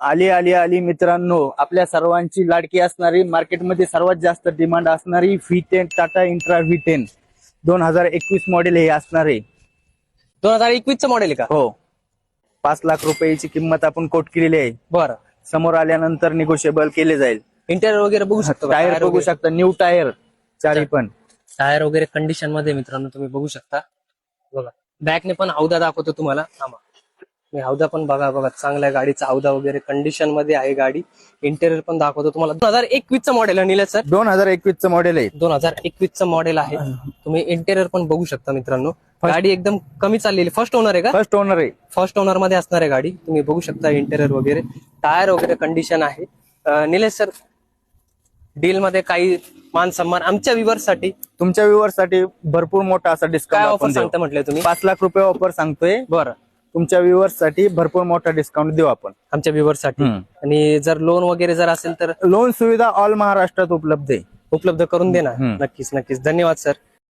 आली आली आली मित्रांनो, आपल्या सर्वांची लाडकी असणारी, मार्केटमध्ये सर्वात जास्त डिमांड असणारी V10 Tata intra V10 2021 model हे असणार आहे. 2021 मॉडेल आहे का? हो, 5 लाख रुपयाची किंमत आपण कोट केलेली आहे. बरं. समोर आल्यानंतर निगोशिएबल केले जाईल. इंटेरियर वगैरे बघू शकता का? टायर बघू शकता, न्यू टायर चारी पण. टायर वगैरे कंडिशन मध्ये मित्रांनो तुम्ही बघू शकता. बघा बॅकने पण हौदा दाखवतो तुम्हाला. थांबा, मी हौदा पण बघा चांगल्या गाडीचा हौदा वगैरे कंडिशन मध्ये आहे गाडी. इंटेरियर पण दाखवतो तुम्हाला. 2021 चं मॉडेल आहे नीलज सर. 2021 चं मॉडेल आहे. 2021 चं मॉडेल आहे. तुम्ही इंटेरियर पण बघू शकता मित्रांनो. गाडी एकदम कमी चाललेली. फर्स्ट ओनर आहे का? फर्स्ट ओनर आहे. फर्स्ट ओनर मध्ये असणार आहे गाडी. तुम्ही बघू शकता इंटेरियर वगैरे, टायर वगैरे कंडिशन आहे. नीलेश सर, डील मध्ये काही मान सन्मान आमच्या व्ह्युअर्स साठी, तुमच्या व्ह्युअर्स साठी भरपूर मोठा असा काय डिस्काउंट ऑफर आपण देऊ. सांगता म्हटले तुम्ही? 5 लाख रुपये ऑफर सांगतोय. बरं. तुमच्या व्ह्युअर्स साठी भरपूर मोठा डिस्काउंट देऊ आपण आमच्या व्ह्युअर्स साठी. आणि जर लोन वगैरे जर असेल तर लोन सुविधा ऑल महाराष्ट्रात उपलब्ध आहे. उपलब्ध करून देणार. नक्कीच नक्कीच. धन्यवाद सर.